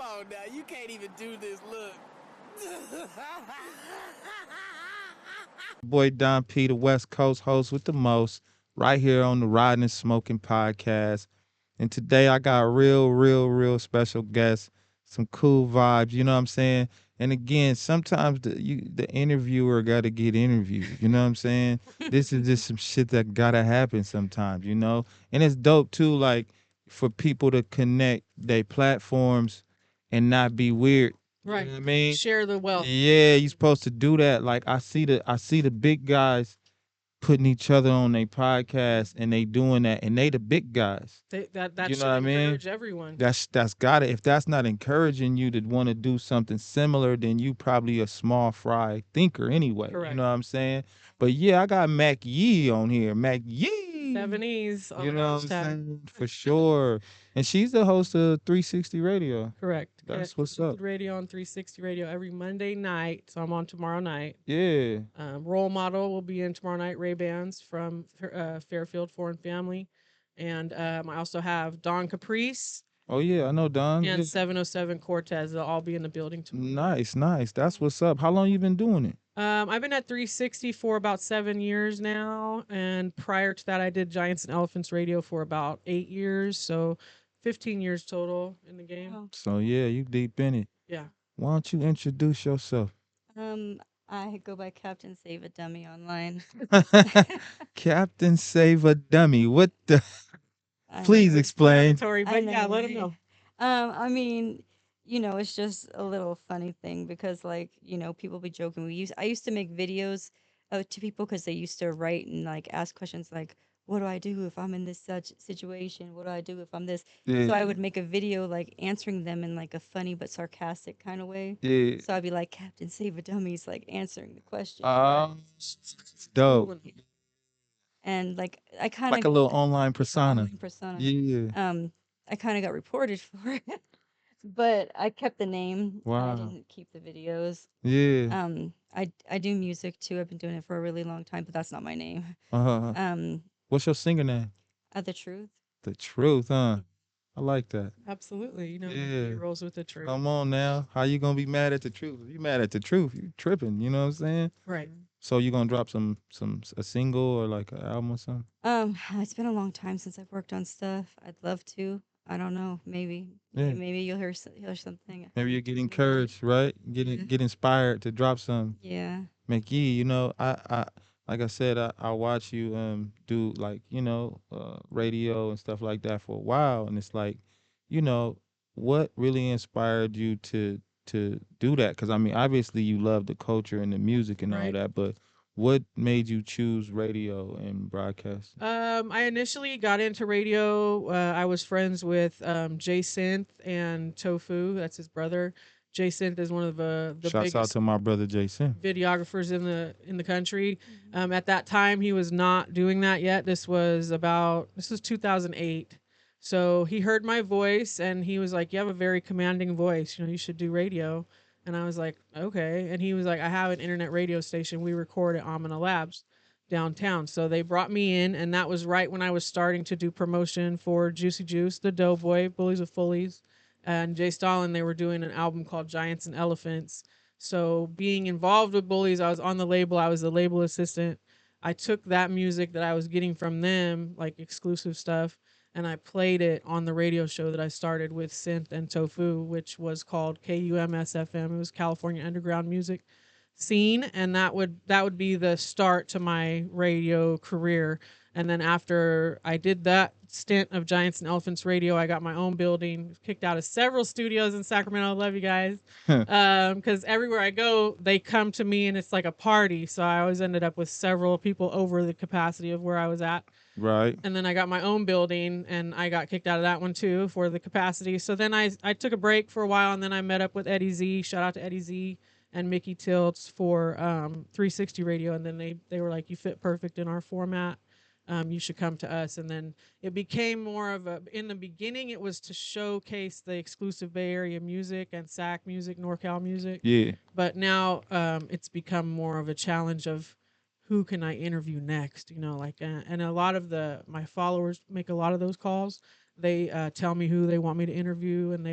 on now. You can't even do this. Look. Boy Don P, the West Coast host with the most, right here on the Riding and Smoking podcast. And today I got a real special guest, some cool vibes, you know what I'm saying? And again, sometimes the interviewer gotta get interviewed, you know what I'm saying? This is just some shit that gotta happen sometimes, you know? And it's dope too, like for people to connect their platforms and not be weird. You know Right. what I mean? Share the wealth. Yeah, you supposed to do that. Like I see the big guys putting each other on their podcast and they doing that and they the big guys. That You know should what I mean? encourage everyone. That's got it. If that's not encouraging you to want to do something similar, then you probably a small fry thinker anyway. You Correct. know what I'm saying? But yeah, I got McYeee on here. McYeee. 7E's on You the know what I'm hashtag. saying? For sure. And she's the host of 360 Radio. Correct. That's what's up. Radio on 360 Radio every Monday night. So I'm on tomorrow night. Yeah. Role Model will be in tomorrow night. Ray-Bans from Fairfield Foreign Family. And I also have Don Caprice Oh yeah, I know Don. and Yeah. 707 Cortez. They'll all be in the building tomorrow. Nice. That's what's up. How long you been doing it? I've been at 360 for about 7 years now, and prior to that, I did Giants and Elephants Radio for about 8 years, so 15 years total in the game. Oh. So yeah, you deep in it. Yeah. Why don't you introduce yourself? I go by Captain Save a Dummy online. Captain Save a Dummy. What the? I Please know. explain. Sorry, I but yeah, know, let them right? know. I mean, it's just a little funny thing because, like, people be joking. I used to make videos to people because they used to write and like ask questions like, "What do I do if I'm in this such situation? What do I do if I'm this?" So Yeah, I would make a video like answering them in like a funny but sarcastic kind of way. yeah. So I'd be like, "Captain Save a Dummy's like answering the question," Dope. and like I kind Like of a little online persona. online persona. Yeah. I kind of got reported for it, but I kept the name. I Wow. didn't keep the videos. Yeah. I do music too. I've been doing it for a really long time, but that's not my name. Uh-huh. Um, What's your singer name? the truth. The Truth, huh? I like that. Absolutely. You know, Yeah. he rolls with the truth. Come on now. How you gonna be mad at the truth? If you mad at the truth, you tripping. You know what I'm saying? Right. So you gonna drop a single or like an album or something? It's been a long time since I've worked on stuff. I'd love to. I don't know. Maybe. Yeah. Maybe you'll hear something. Maybe you get encouraged, right? Get inspired to drop something. Yeah. McYee, I like I said, I watch you do like, radio and stuff like that for a while. And it's like, you know, what really inspired you to do that? Because I mean, obviously you love the culture and the music and all Right. that, but what made you choose radio and broadcast? I initially got into radio. I was friends with Jay Synth and Tofu. That's his brother. Jay Synth is one of the Shouts out biggest to my brother Jason. videographers in the country. At that time, he was not doing that yet. This was 2008. So he heard my voice and he was like, "You have a very commanding voice. You should do radio." And I was like, "Okay." And he was like, "I have an internet radio station. We record at Amina Labs downtown." So they brought me in, and that was right when I was starting to do promotion for Juicy Juice, the Doughboy, Bullies with Fullies, and Jay Stalin. They were doing an album called Giants and Elephants. So being involved with Bullies, I was on the label. I was the label assistant. I took that music that I was getting from them, like exclusive stuff, and I played it on the radio show that I started with Synth and Tofu, which was called KUMSFM. It was California Underground Music Scene, and that would be the start to my radio career. And then after I did that stint of Giants and Elephants Radio, I got my own building, kicked out of several studios in Sacramento. I love you guys. Because everywhere I go, they come to me and it's like a party. So I always ended up with several people over the capacity of where I was at. Right. And then I got my own building and I got kicked out of that one too for the capacity. So then I took a break for a while and then I met up with Eddie Z. Shout out to Eddie Z and Mickey Tilts for 360 Radio. And then they were like, "You fit perfect in our format. You should come to us." And then it became more of in the beginning, it was to showcase the exclusive Bay Area music and SAC music, NorCal music. Yeah. But now it's become more of a challenge of who can I interview next, and a lot of my followers make a lot of those calls. They tell me who they want me to interview, and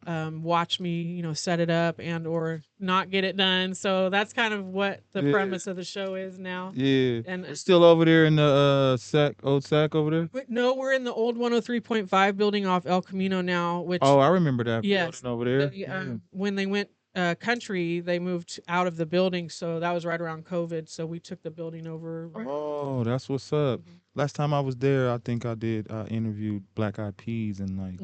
watch me, you know, set it up and or not get it done. So that's kind of what the Yeah. premise of the show is now. Yeah. And It's still over there in the old Sac over there. no, we're in the old 103.5 building off El Camino now, which Oh, I remember that yes, building over there. they, when they went country, they moved out of the building, so that was right around COVID. So we took the building over. Oh, that's what's up. Mhm. Last time I was there, I think I interviewed Black Eyed Peas and like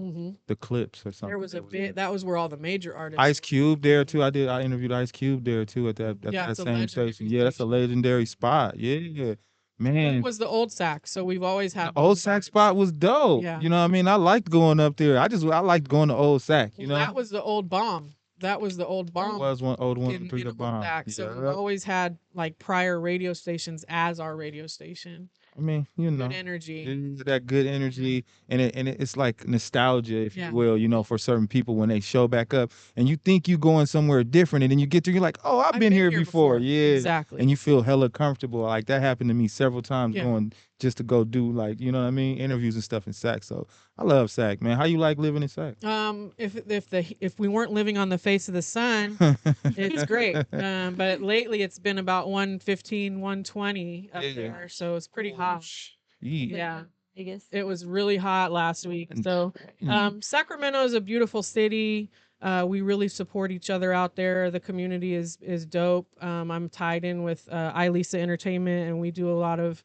the Clips or something. There was a that bit there. that was where all the major artists. Ice Cube there too. I interviewed Ice Cube there too at Yeah, that it's a same legendary station. Yeah, that's a station. legendary spot. Yeah, It man. was the old Sac, so we've always The had old those Sac vibes. spot was dope. Yeah. You know what I mean? I liked going up there. I liked going to Old Sac. You Well, know, that was the old bomb. That was the old it bomb was one old one in through the Old bomb. Sac. So we've Yeah. always had like prior radio stations as our radio station. I mean, you know, Good energy. that good energy, and it's like nostalgia, if Yeah. you will, you know, for certain people when they show back up, and you think you going somewhere different, and then you get there, you're like, oh, I've been here before, yeah, Exactly. and you feel hella comfortable. Like that happened to me several times Yeah. going just to go do like, you know what I mean, interviews and stuff in Sac. So I love Sac, man. How you like living in Sac? If we weren't living on the face of the sun, it's great. But lately it's been about 115, 120 up Yeah. there, so it's pretty hot. Yeah. Vegas. It was really hot last week. So Sacramento is a beautiful city. We really support each other out there. The community is dope. I'm tied in with iLisa Entertainment, and we do a lot of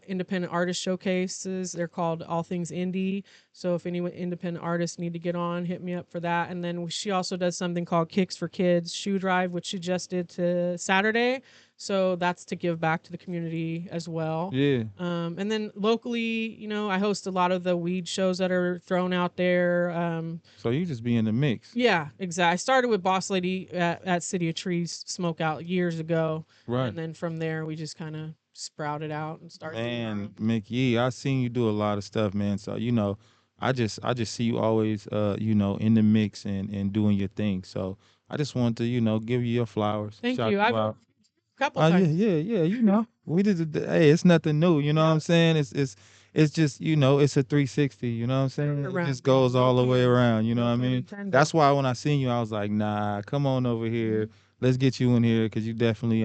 independent artist showcases. They're called All Things Indie. So if any independent artists need to get on, hit me up for that. And then she also does something called Kicks for Kids Shoe Drive, which she just did to Saturday. So that's to give back to the community as well. Yeah. And then locally, you know, I host a lot of the weed shows that are thrown out there. So you just be in the mix, Yeah, exactly. I started with Boss Lady at City of Trees Smokeout years ago. right? And then from there, we just kind of sprouted out and started. Man, McYeee, I seen you do a lot of stuff, man. So you know, I just see you always, you know, in the mix and doing your thing. So I just want to, you know, give you your flowers. Thank shout you. I've out. a couple Yeah, times. yeah. You know, we did. Hey, it's nothing new. You know what I'm saying? It's just, you know, it's a 360. You know what I'm saying? It Around. just goes all the way around. You know No what I pun mean? intended. That's why when I seen you, I was like, nah, come on over here. Let's get you in here because you definitely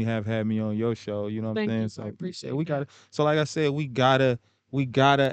have had me on your show. You know what I'm Thank saying? you. So I appreciate we that. gotta. So like I said, we gotta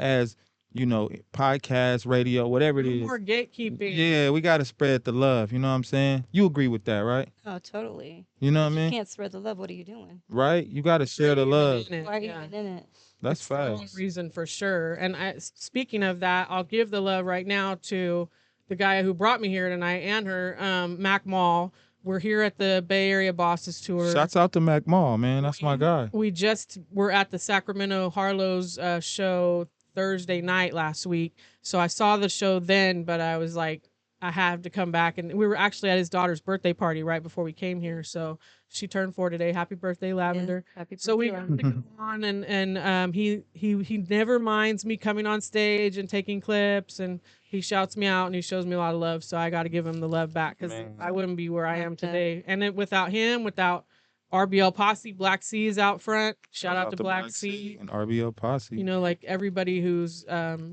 as you know, podcast, radio, whatever it No is. more gatekeeping. Yeah, we gotta spread the love. You know what I'm saying? You agree with that, right? Oh, totally. You know what I If you mean? can't spread the love, what are you doing? Right? You gotta share the Even love. in it, Why are you yeah. even in it? That's It's the only facts. reason for sure. And speaking of that, I'll give the love right now to the guy who brought me here tonight and her, Mac Mall. We're here at the Bay Area Bosses Tour. Shouts out to Mac Mall, man. That's my guy. We just were at the Sacramento Harlow's show Thursday night last week. So I saw the show then, but I was like, I have to come back. And we were actually at his daughter's birthday party right before we came here. So she turned 4 today. Happy birthday, Lavender. Yeah, happy So we birthday, got to go on, and he never minds me coming on stage and taking clips, and he shouts me out and he shows me a lot of love. So I got to give him the love back because Man. I wouldn't be where I am Okay. today. And without him, without RBL Posse, Black Sea is out front. Shout out to Black Sea. and RBL Posse. You know, like everybody who's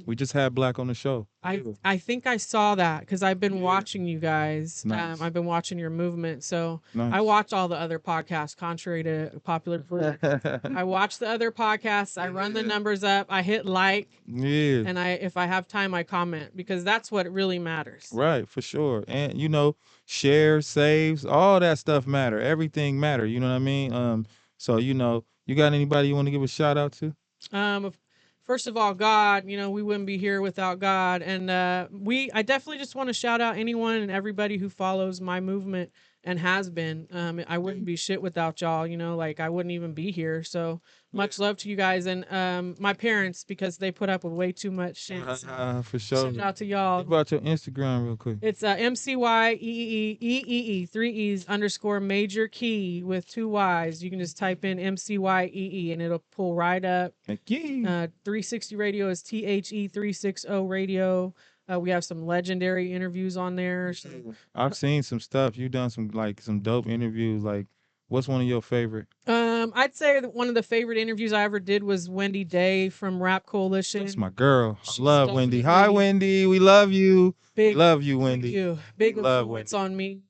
we just had Black on the show. I think I saw that because I've been watching you guys. Nice. I've been watching your movement. So Nice. I watch all the other podcasts, contrary to popular belief. I watch the other podcasts. I run the numbers up. I hit like, Yeah. and if I have time, I comment because that's what really matters. Right, for sure. And you know, shares, saves, all that stuff matter. Everything matter. You know what I mean? So you know, you got anybody you want to give a shout out to? First of all, God, you know, we wouldn't be here without God. And I definitely just want to shout out anyone and everybody who follows my movement and has been. I wouldn't be shit without y'all, you know, like I wouldn't even be here. So much love to you guys and my parents because they put up with way too much shit. So For sure. shout out to y'all. What about your Instagram real quick? It's MCYEE __ major key with 2 Y's. You can just type in MCYEE and it'll pull right up. McYeee. 360 Radio is THE360 Radio. We have some legendary interviews on there. I've seen some stuff. You've done some dope interviews. Like, what's one of your favorite? I'd say that one of the favorite interviews I ever did was Wendy Day from Rap Coalition. That's my girl. I She's love Wendy. Hi, definitely Wendy. We love you. big. Love you, Thank Wendy. you. Big Love influence on me.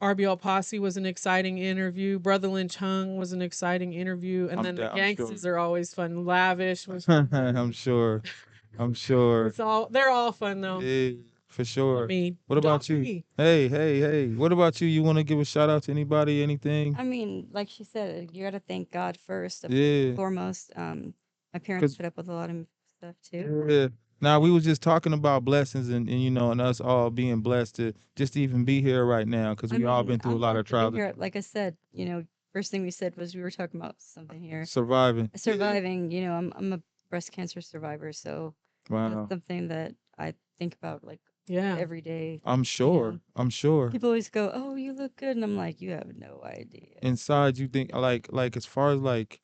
RBL Posse was an exciting interview. Brother Lynch Hung was an exciting interview, and then the I'm sure. Gangsters are always fun. Lavish was. I'm sure. I'm sure. They're all fun though. Yeah, for sure. Me. What about Don't you? me. Hey. What about you? You want to give a shout out to anybody, anything? I mean, like she said, you got to thank God first, Yeah. foremost. My parents 'Cause put up with a lot of stuff too. yeah. Now we was just talking about blessings and you know and us all being blessed to just even be here right now because I we all mean, been through a I'm lot glad of to be trials. here. Like I said, first thing we said was we were talking about something here. Surviving. Surviving, I'm a breast cancer survivor, so that's Wow. something that I think about like Yeah. every day. I'm sure. I'm sure. People always go, "Oh, you look good," and I'm like, "You have no idea." Inside you think like as far as like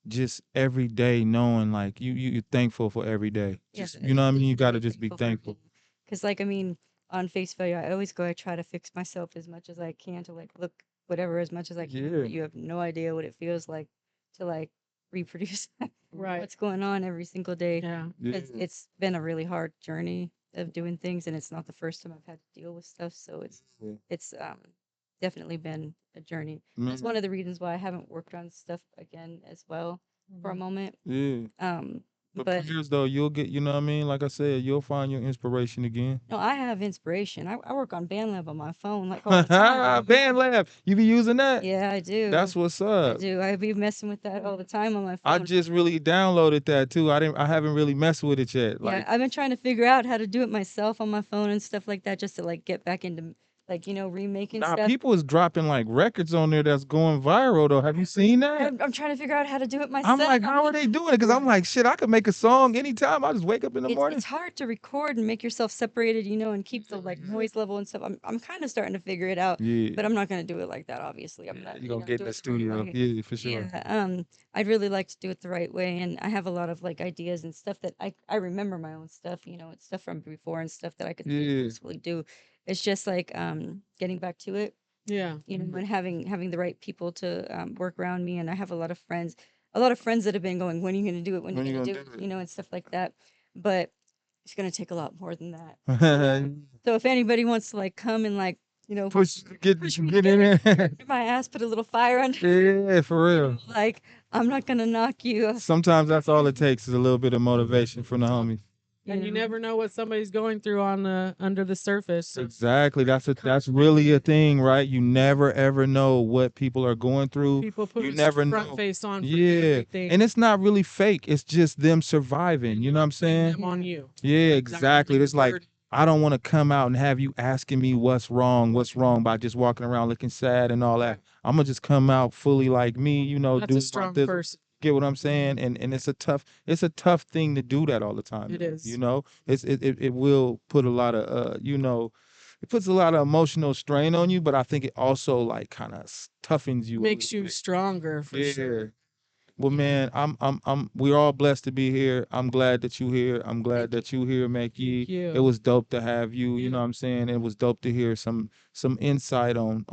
just every day knowing like you're thankful for every day. Yeah, Just you know what I mean? You gotta really just be for thankful. Because, like, I mean, on face value, I always go, I try to fix myself as much as I can to, like, look whatever as much as I can. Yeah. But you have no idea what it feels like to, like, reproduce Right. what's going on every single day. Yeah. Yeah. It's been a really hard journey of doing things, and it's not the first time I've had to deal with stuff. So Yeah. it's definitely been a journey. That's Man. one of the reasons why I haven't worked on stuff again as well for a moment. Yeah. But But prayers though, you'll get you know what I mean? Like I said, you'll find your inspiration again. no, I have inspiration. I work on BandLab on my phone like all the time. Band Lab. You be using that? Yeah, I do. That's what's I up. do. I be messing with that all the time on my I phone. just really downloaded that too. I haven't really messed with it yet. Yeah, Like I've been trying to figure out how to do it myself on my phone and stuff like that, just to like get back into like remaking nah, stuff. people is dropping like records on there that's going viral though. Have you seen that? I'm trying to figure out how to do it myself. I'm like, how are they doing it? Because I'm like, shit, I could make a song anytime. I just wake up in the morning. It's hard to record and make yourself separated, and keep the like noise level and stuff. I'm kind of starting to figure it out, Yeah. but I'm not gonna do it like that. Obviously, I'm not. You're gonna get in do the it the right studio. way. Yeah, for sure. Yeah, I'd really like to do it the right way, and I have a lot of like ideas and stuff that I remember my own stuff, it's stuff from before and stuff that I could Yeah. possibly do. It's just like getting back to it, Yeah. and having the right people to work around me, and I have a lot of friends that have been going, when are you gonna do it? When are you gonna do it? And stuff like that. But it's gonna take a lot more than that. So if anybody wants to like come and like push me, get in there. get my ass, put a little fire under, Yeah, for real. like I'm not gonna knock you. Sometimes that's all it takes is a little bit of motivation from the homies. And you never know what somebody's going through on the under the surface. So Exactly. That's really a thing, right? You never ever know what people are going through. people put You a never front know. face on for Yeah. everything. And it's not really fake. It's just them surviving. You know what I'm saying? Them on you. Yeah, exactly. It's like I don't want to come out and have you asking me what's wrong by just walking around looking sad and all that. I'm gonna just come out fully like me, That's do a my strong thing. person. Get what I'm saying? And it's a tough thing to do that all the time. It is. It will put a lot of it puts a lot of emotional strain on you, but I think it also like kind of toughens you. Makes you stronger for sure. Well, man, we're all blessed to be here. I'm glad that you're here. I'm glad that you're here, McYeee. Thank you. It was dope to have you. You Yeah. know what I'm saying? It was dope to hear some insight on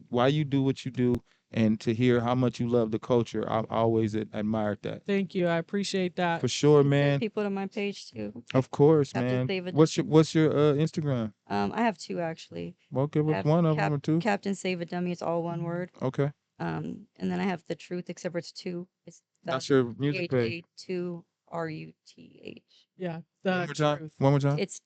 why you do what you do, and to hear how much you love the culture. I always admired that. Thank you. I appreciate that. For sure, Send man. people to my page too. Of course, Captain man. Save a What's your Instagram? I have two actually. Well, give I us have one of them or two. Captain Save a Dummy. It's all one word. Okay. And then I have the truth, except for it's two. It's That's your music page. THA2RUTH. Yeah. One The more time. truth. One more time. It's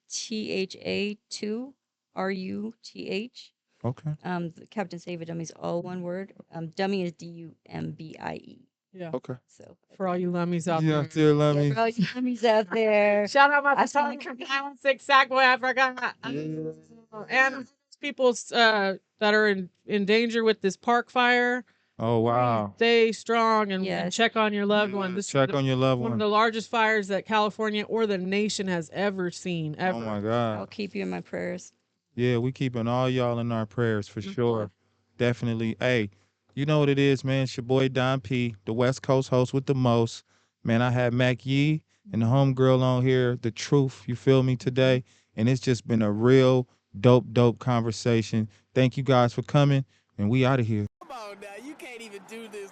THA2RUTH. Okay. The Captain Save a Dummy is all one word. Dummy is DUMBIE. Yeah. Okay. So For all you lummies out Yeah, there. dear love yeah, me. for all you dummies out there. Shout out my I sound photographer, Island 6 Sackboy Africa. And people that are in danger with this park fire. Oh wow. Stay strong and Yes. check on your loved one. This Check is on your loved one of one. the largest fires that California or the nation has ever seen. Ever. Oh my I'll God. keep you in my prayers. Yeah, we keeping all y'all in our prayers for sure. Definitely. Hey, you know what it is, man. It's your boy Don P, the West Coast host with the most. Man, I had McYeee and the homegirl on here, the truth, you feel me, today. And it's just been a real dope conversation. Thank you guys for coming, and we out of here. Come on now, you can't even do this.